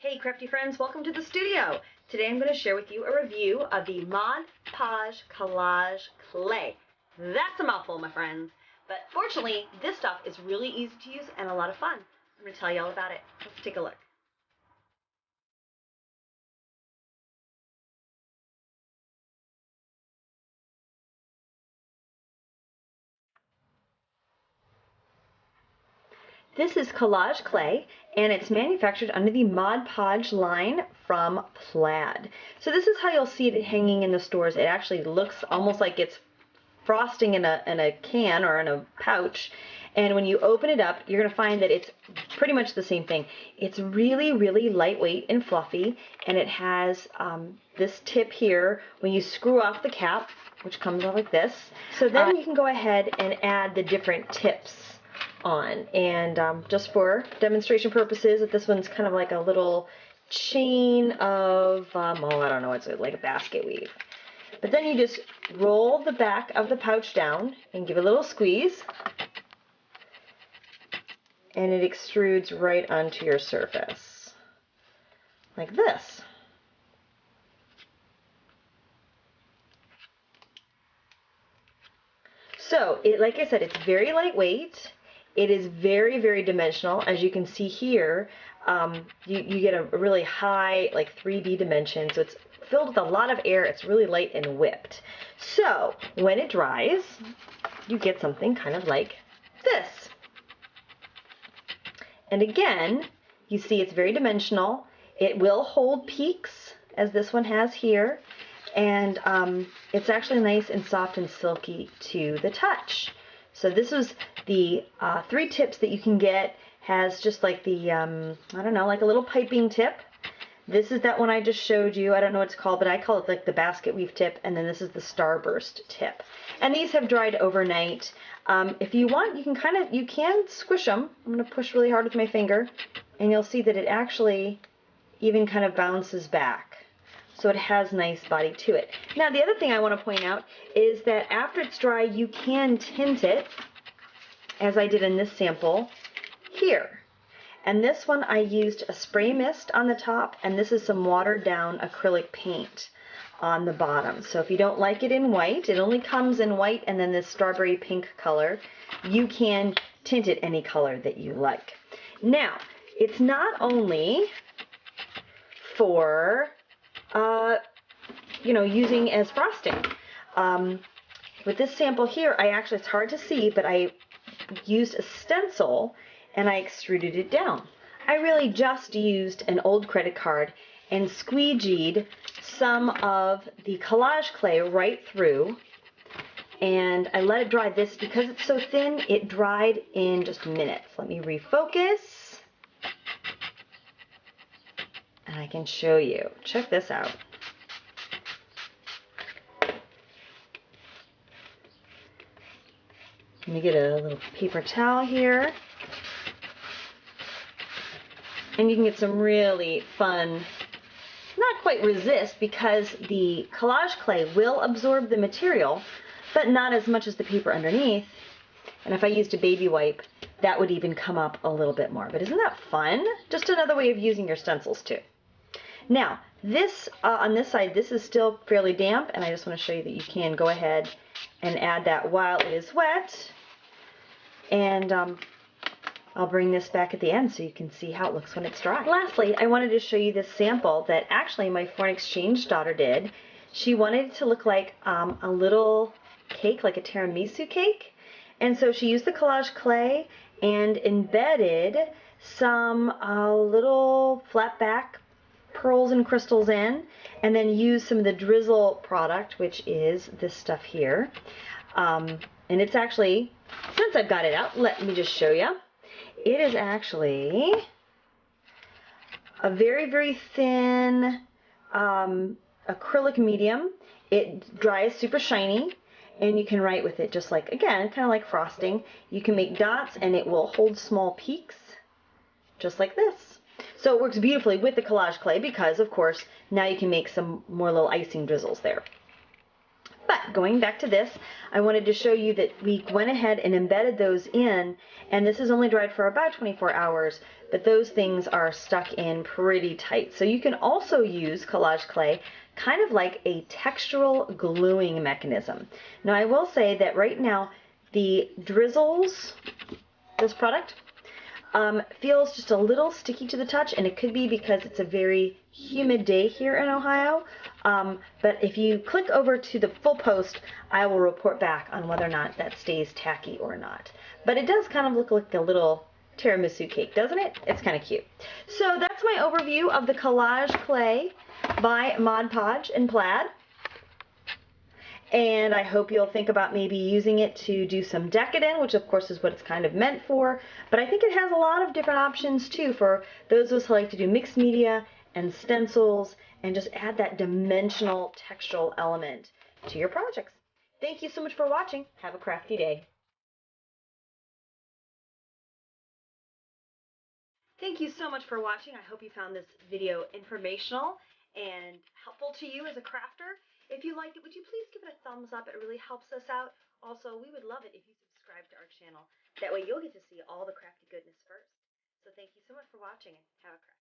Hey crafty friends, welcome to the studio. Today I'm going to share with you a review of the Mod Podge Collage Clay. That's a mouthful, my friends. But fortunately, this stuff is really easy to use and a lot of fun. I'm going to tell you all about it. Let's take a look. This is Collage Clay, and it's manufactured under the Mod Podge line from Plaid. So this is how you'll see it hanging in the stores. It actually looks almost like it's frosting in a can or in a pouch, and when you open it up, you're going to find that it's pretty much the same thing. It's really, really lightweight and fluffy, and it has this tip here when you screw off the cap, which comes out like this. So then you can go ahead and add the different tips on, and just for demonstration purposes, this one's kind of like a little chain of I don't know, it's like a basket weave. But then you just roll the back of the pouch down and give it a little squeeze, and it extrudes right onto your surface like this. So like I said, it's very lightweight. It is very, very dimensional. As you can see here, you get a really high, like 3D dimension. So it's filled with a lot of air. It's really light and whipped. So when it dries, you get something kind of like this. And again, you see it's very dimensional. It will hold peaks, as this one has here. And it's actually nice and soft and silky to the touch. So this is the 3 tips that you can get. Has just like the, I don't know, like a little piping tip. This is that one I just showed you. I don't know what it's called, but I call it like the basket weave tip. And then this is the starburst tip. And these have dried overnight. If you want, you can squish them. I'm going to push really hard with my finger, and you'll see that it actually even kind of bounces back. So it has nice body to it. Now the other thing I want to point out is that after it's dry, you can tint it, as I did in this sample here. And this one I used a spray mist on the top, and this is some watered down acrylic paint on the bottom. So if you don't like it in white, it only comes in white and then this strawberry pink color, you can tint it any color that you like. Now, it's not only for using as frosting. With this sample here, it's hard to see, but I used a stencil and I extruded it down. I really just used an old credit card and squeegeed some of the collage clay right through, and I let it dry. This, because it's so thin, it dried in just minutes. Let me refocus, and I can show you. Check this out. Let me get a little paper towel here. And you can get some really fun, not quite resist, because the collage clay will absorb the material, but not as much as the paper underneath. And if I used a baby wipe, that would even come up a little bit more. But isn't that fun? Just another way of using your stencils too. Now, this on this side, this is still fairly damp, and I just want to show you that you can go ahead and add that while it is wet. And I'll bring this back at the end so you can see how it looks when it's dry. Lastly, I wanted to show you this sample that actually my foreign exchange daughter did. She wanted it to look like a little cake, like a tiramisu cake. And so she used the collage clay and embedded some little flat back pearls and crystals in, and then used some of the drizzle product, which is this stuff here. And it's actually, since I've got it out, let me just show you. It is actually a very, very thin acrylic medium. It dries super shiny, and you can write with it just like, again, kind of like frosting. You can make dots, and it will hold small peaks, just like this. So it works beautifully with the collage clay because, of course, now you can make some more little icing drizzles there. But going back to this, I wanted to show you that we went ahead and embedded those in, and this is only dried for about 24 hours, but those things are stuck in pretty tight. So you can also use collage clay kind of like a textural gluing mechanism. Now I will say that right now the drizzles, this product, feels just a little sticky to the touch, and it could be because it's a very humid day here in Ohio. But if you click over to the full post, I will report back on whether or not that stays tacky or not. But it does kind of look like a little tiramisu cake, doesn't it? It's kind of cute. So that's my overview of the Collage Clay by Mod Podge and Plaid. And I hope you'll think about maybe using it to do some decadent, which of course is what it's kind of meant for. But I think it has a lot of different options too for those of us who like to do mixed media and stencils and just add that dimensional textural element to your projects. Thank you so much for watching. Have a crafty day. Thank you so much for watching. I hope you found this video informational and helpful to you as a crafter. If you liked it, would you please give it a thumbs up? It really helps us out. Also, we would love it if you subscribe to our channel. That way you'll get to see all the crafty goodness first. So thank you so much for watching and have a crafty day.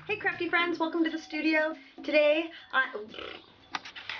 Hey crafty friends, welcome to the studio. Today,